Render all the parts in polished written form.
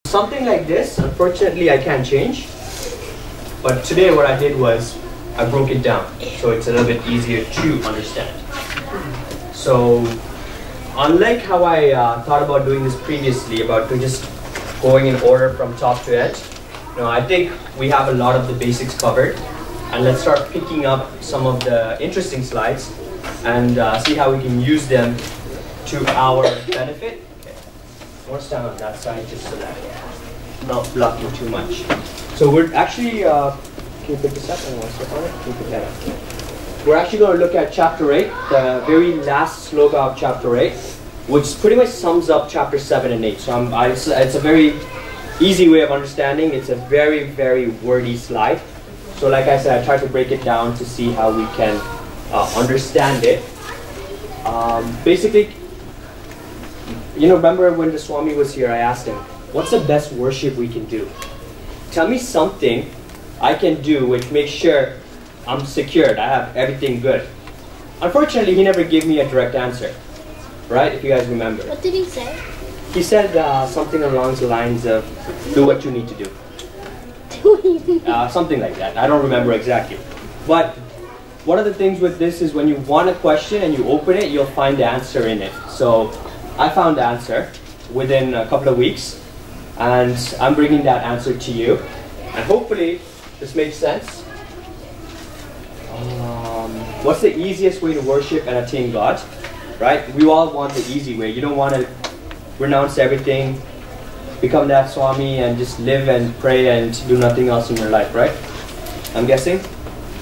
Something like this, unfortunately, I can't change. But today what I did was I broke it down so it's a little bit easier to understand. So unlike how I thought about doing this previously, about just going in order from top to edge, I think we have a lot of the basics covered. And let's start picking up some of the interesting slides and see how we can use them to our benefit. Okay. I want to stand on that side just so that I'm not blocking too much. So we're actually, can you pick this up? I want to step on it. Can you pick that up? We're actually going to look at chapter 8, the very last sloka of chapter 8, which pretty much sums up chapter 7 and 8. So it's a very easy way of understanding. It's a very, very wordy slide. So like I said, I tried to break it down to see how we can understand it. Basically, remember when the Swami was here, I asked him, what's the best worship we can do? Tell me something I can do which makes sure I'm secured, I have everything good. Unfortunately, he never gave me a direct answer, right? If you guys remember. What did he say? He said something along the lines of, do what you need to do. Something like that. I don't remember exactly. But one of the things with this is when you want a question and you open it, you'll find the answer in it. So I found the answer within a couple of weeks, and I'm bringing that answer to you. And hopefully this makes sense. What's the easiest way to worship and attain God? Right? We all want the easy way. You don't want to renounce everything, become that Swami and just live and pray and do nothing else in your life, right? I'm guessing?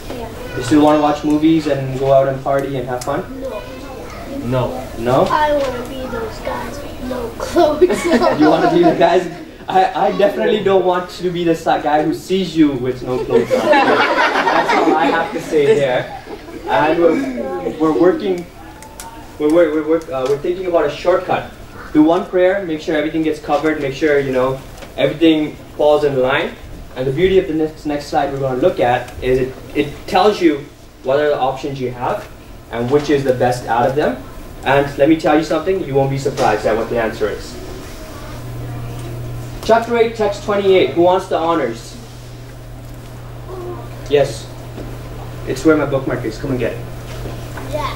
Yeah. You still want to watch movies and go out and party and have fun? No. No? No? I want to be those guys with no clothes. You want to be the guys? I definitely don't want to be the guy who sees you with no clothes on. That's all I have to say there. And we're thinking about a shortcut. Do one prayer, make sure everything gets covered, make sure everything falls in line. And the beauty of the next slide we're going to look at is it tells you what are the options you have and which is the best out of them. And let me tell you something, you won't be surprised at what the answer is. Chapter 8, text 28. Who wants the honors? Yes. It's where my bookmark is. Come and get it. Yeah.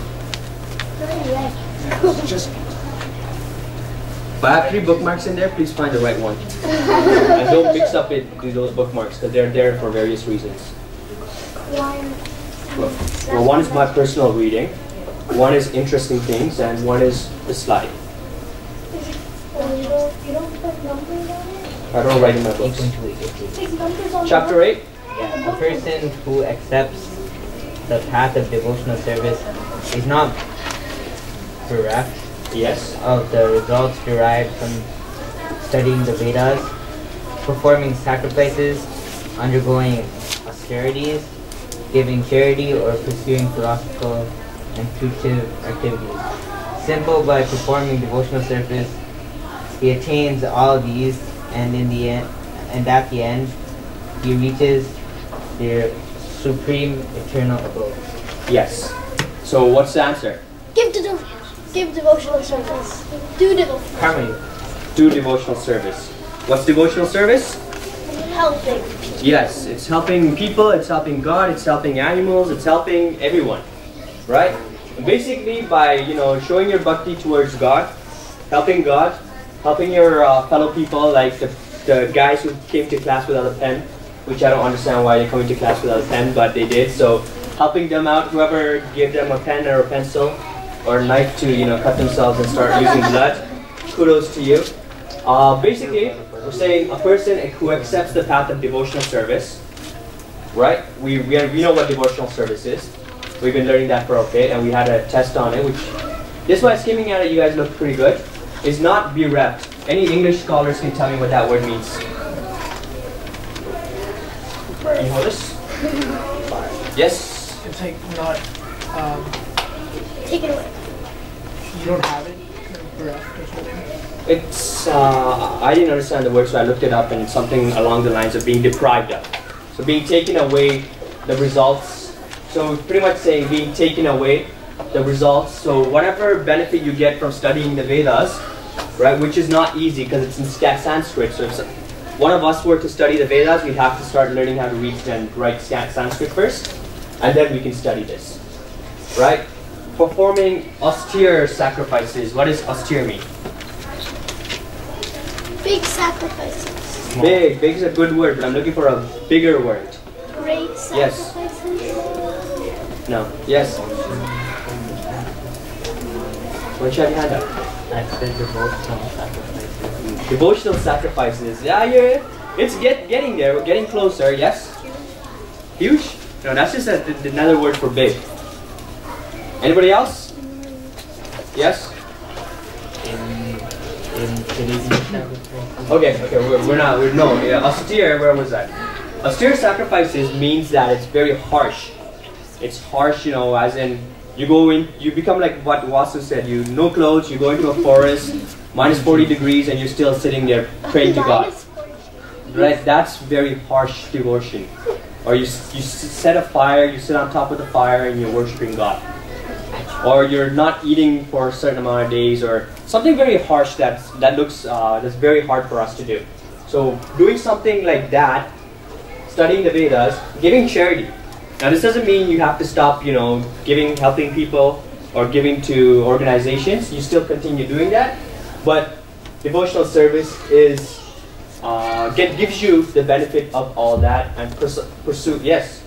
Just. If I have 3 bookmarks in there, please find the right one. And don't mix up those bookmarks because they're there for various reasons. Well, one is my personal reading, one is interesting things, and one is the slide. You don't put numbers on it? I don't write in my books. Chapter 8? Yeah, a person who accepts the path of devotional service is not bereft Yes. of the results derived from studying the Vedas, performing sacrifices, undergoing austerities, giving charity, or pursuing philosophical and intuitive activities. Simple by performing devotional service, he attains all these, and in the end, and at the end, he reaches their supreme eternal abode. Yes. So what's the answer? Give devotional service. Do devotional Harmony. Do devotional service. What's devotional service? Helping. Yes, it's helping people, it's helping God, it's helping animals, it's helping everyone, right? Basically, by showing your bhakti towards God, helping your fellow people, like the guys who came to class without a pen, which I don't understand why they're coming to class without a pen, but they did. So helping them out, whoever gave them a pen or a pencil or a knife to cut themselves and start losing blood, kudos to you. Basically, we're saying a person who accepts the path of devotional service, right? We know what devotional service is. We've been learning that for a bit, and we had a test on it, which, just by skimming at it, you guys look pretty good. Is not bereft. Any English scholars can tell me what that word means. Can you hold this? Yes? It's like not, Take it away. you don't have it, you're bereft or something. It's, I didn't understand the word, so I looked it up, and it's something along the lines of being deprived of. So being taken away the results. So pretty much saying being taken away the results. So whatever benefit you get from studying the Vedas, right, which is not easy because it's in Sanskrit, so one of us were to study the Vedas, we'd have to start learning how to read and write Sanskrit first, and then we can study this. Right? Performing austere sacrifices. What does austere mean? Big sacrifices. Big. Big is a good word, but I'm looking for a bigger word. Great Yes. sacrifices. No. Yes. Why don't you have your hand up? I said devotional sacrifices. Devotional sacrifices. Yeah, it's getting there. We're getting closer. Yes. Huge? No, that's just another word for big. Anybody else? Yes. In today's sacrifices. Okay. Austere. Where was that? Austere sacrifices means that it's very harsh. It's harsh, as in you go in, you become like what Vasu said. You no clothes. You go into a forest, minus 40 degrees, and you're still sitting there praying to God. Right? That's very harsh devotion. Or you set a fire, you sit on top of the fire, and you're worshiping God. Or you're not eating for a certain amount of days, or something very harsh that's very hard for us to do. So doing something like that, studying the Vedas, giving charity. Now this doesn't mean you have to stop, helping people or giving to organizations. You still continue doing that, but devotional service is gives you the benefit of all that and pursue. Yes.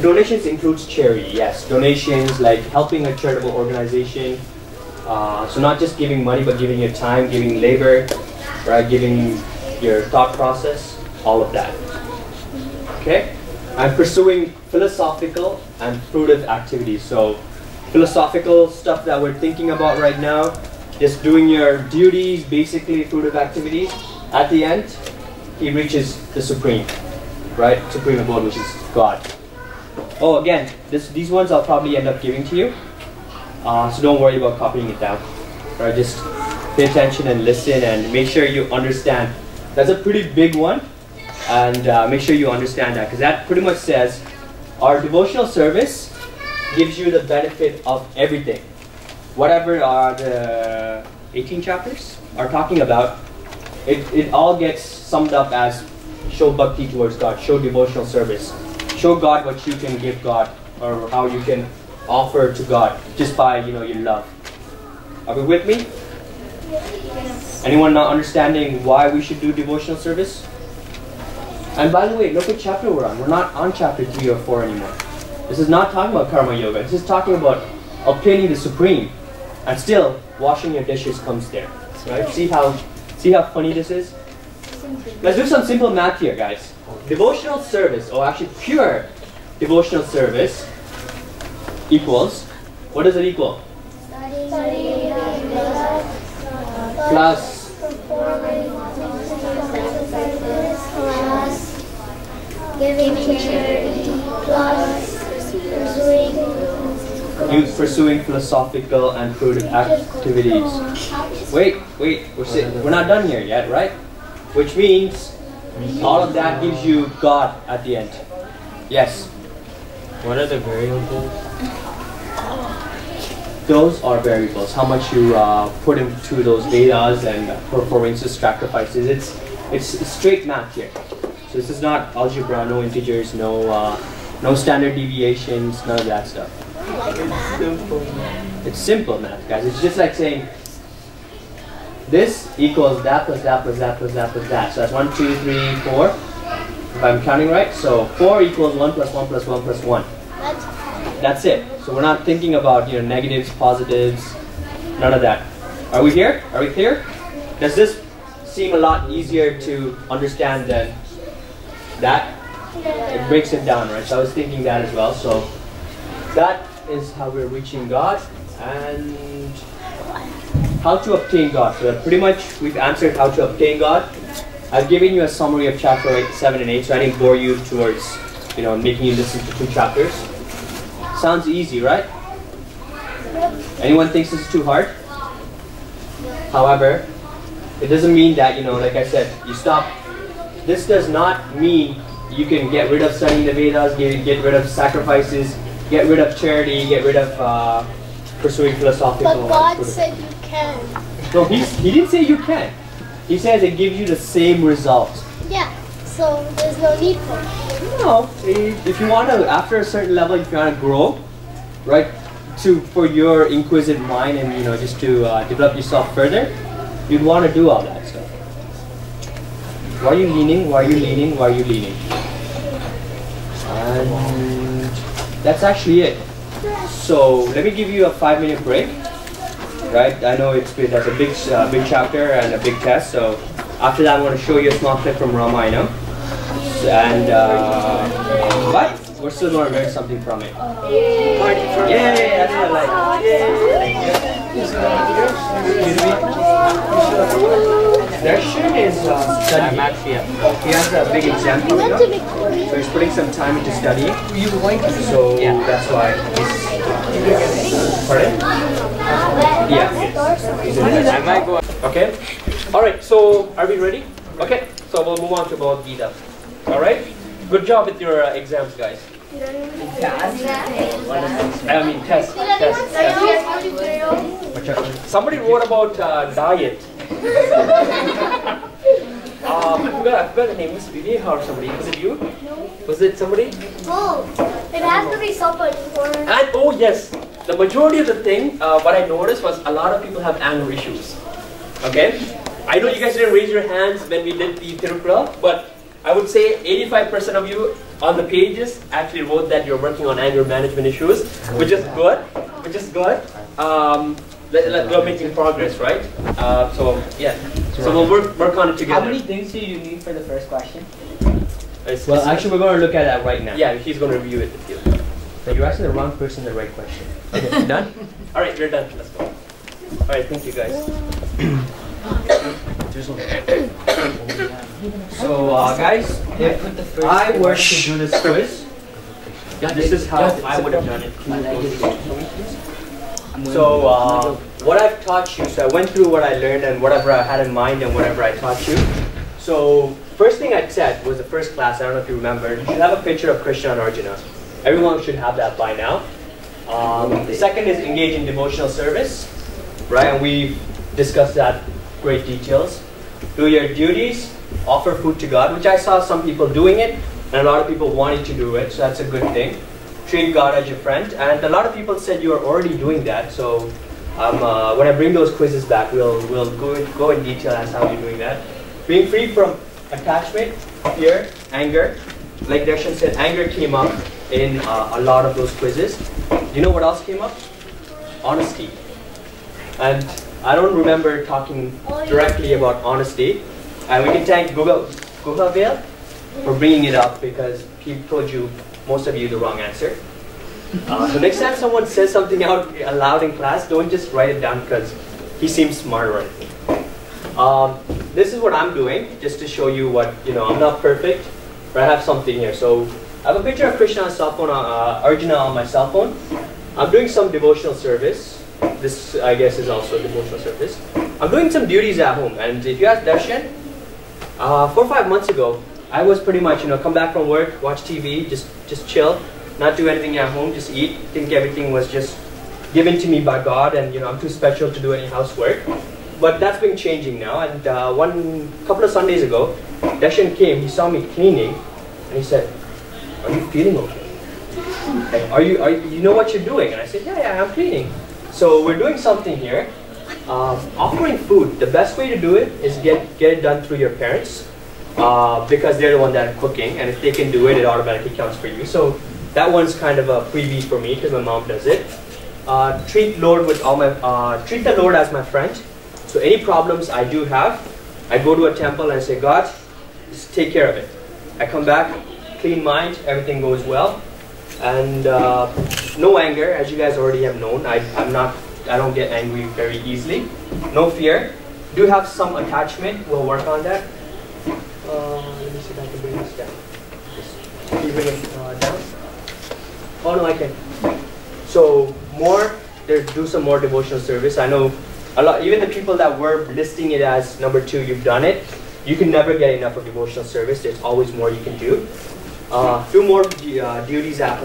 Donations includes charity. Yes, donations like helping a charitable organization. So not just giving money, but giving your time, giving labor, right? Giving your thought process, all of that. Okay, and pursuing philosophical and fruitive activities. So philosophical stuff that we're thinking about right now, just doing your duties, basically fruitive activities. At the end, he reaches the supreme, right? Supreme abode, which is God. Oh, again, these ones I'll probably end up giving to you. So don't worry about copying it down. Right? Just pay attention and listen and make sure you understand. That's a pretty big one. And make sure you understand that, because that pretty much says our devotional service gives you the benefit of everything. Whatever the 18 chapters are talking about, it all gets summed up as show bhakti towards God, show devotional service. Show God what you can give God, or how you can offer to God just by your love. Are we with me? Yes. Anyone not understanding why we should do devotional service? And by the way, look what chapter we're on. We're not on chapter 3 or 4 anymore. This is not talking about karma yoga. This is talking about obtaining the supreme, and still washing your dishes comes there. Right? See how funny this is? Let's do some simple math here, guys. Devotional service, or actually pure devotional service, equals, what does it equal? Studying Plus performing plus giving charity plus pursuing philosophical and fruitive activities. Wait, we're not done here yet, right? Which means all of that gives you God at the end. Yes? What are the variables? Those are variables. How much you put into those Vedas and performing sacrifices. It's straight math here. So this is not algebra, no integers, no standard deviations, none of that stuff. It's simple math, guys. It's just like saying this equals that plus that plus that plus that plus that. So that's 1, 2, 3, 4. If I'm counting right, so 4 equals 1 plus 1 plus 1 plus 1. That's it. So we're not thinking about negatives, positives, none of that. Are we here? Are we clear? Does this seem a lot easier to understand than that? It breaks it down, right? So I was thinking that as well. So that is how we're reaching God and how to obtain God. So pretty much we've answered how to obtain God. I've given you a summary of chapter 7 and 8, so I didn't bore you towards making you listen to 2 chapters. Sounds easy, right? Anyone thinks this is too hard? However, it doesn't mean that, like I said, you stop. This does not mean you can get rid of studying the Vedas, get rid of sacrifices, get rid of charity, get rid of pursuing philosophical. But God said you can. No, he didn't say you can. He says it gives you the same results. Yeah, so there's no need for it. No, if you want to, after a certain level, if you want to grow, right, for your inquisitive mind and just to develop yourself further, you'd want to do all that stuff. Why are you leaning? Why are you leaning? Why are you leaning? And that's actually it. So let me give you a 5-minute break. Right? I know that's a big chapter and a big test. So after that, I'm going to show you a small clip from Ramayana. And but we're still going to learn something from it. Yay! That's what I like. Darshan is studying. He has a big exam coming up, so he's putting some time into studying. So that's why he's. Pardon? Yeah. Okay. All right. So are we ready? Okay. So we'll move on to Bhagavad Gita. All right. Good job with your exams, guys. I mean test. Somebody wrote about diet. I forgot the name. Miss Vivek or somebody. Was it you? No. Was it somebody? Oh, it has to be supper. And oh yes, the majority of the thing, what I noticed was a lot of people have anger issues. Okay? I know you guys didn't raise your hands when we did the Tirupura, but I would say 85% of you on the pages actually wrote that you're working on anger management issues, which is good. We're making progress, right? So yeah, so we'll work on it together. How many things do you need for the first question? Well, actually, we're going to look at that right now. Yeah, he's going to review it with you. So you're asking the wrong person the right question. Okay, done? All right, we're done. Let's go. All right, thank you guys. So guys, if I were to do this quiz, this is how I would have done it. So what I've taught you, so I went through what I learned and whatever I had in mind and whatever I taught you. So first thing I said was the first class, I don't know if you remember, you should have a picture of Krishna and Arjuna. Everyone should have that by now. The second is engage in devotional service, right? And we discussed that great details. Do your duties, offer food to God, which I saw some people doing it and a lot of people wanting to do it, so that's a good thing. Treat God as your friend, and a lot of people said you are already doing that, so when I bring those quizzes back, we'll go in detail as how you're doing that. Being free from attachment, fear, anger. Like Darshan said, anger came up in a lot of those quizzes. You know what else came up? Honesty. And I don't remember talking directly about honesty. And we can thank Google Vale for bringing it up because he told you, most of you, the wrong answer. So next time someone says something out aloud in class, don't just write it down because he seems smart or anything. This is what I'm doing, just to show you what, I'm not perfect, but I have something here. So I have a picture of Krishna on cell phone, Arjuna on my cell phone. I'm doing some devotional service. This, I guess, is also a devotional service. I'm doing some duties at home, and if you ask Darshan, 4 or 5 months ago, I was pretty much, come back from work, watch TV, just chill, not do anything at home, just eat. Think everything was just given to me by God, and I'm too special to do any housework. But that's been changing now. And couple of Sundays ago, Darshan came. He saw me cleaning, and he said, "Are you feeling okay? Like, you know what you're doing?" And I said, "Yeah, I'm cleaning." So we're doing something here. Offering food. The best way to do it is get it done through your parents. Because they're the one that are cooking, and if they can do it, it automatically counts for you. So that one's kind of a freebie for me because my mom does it. Treat the Lord as my friend. So any problems I do have, I go to a temple and say, God, just take care of it. I come back, clean mind, everything goes well, and no anger, as you guys already have known. I don't get angry very easily. No fear. Do have some attachment. We'll work on that. Let me see if I can bring this down. Can you bring it down? Oh no, I can. So do some more devotional service. I know a lot, even the people that were listing it as number 2, you've done it. You can never get enough of devotional service. There's always more you can do. Do more duties at home.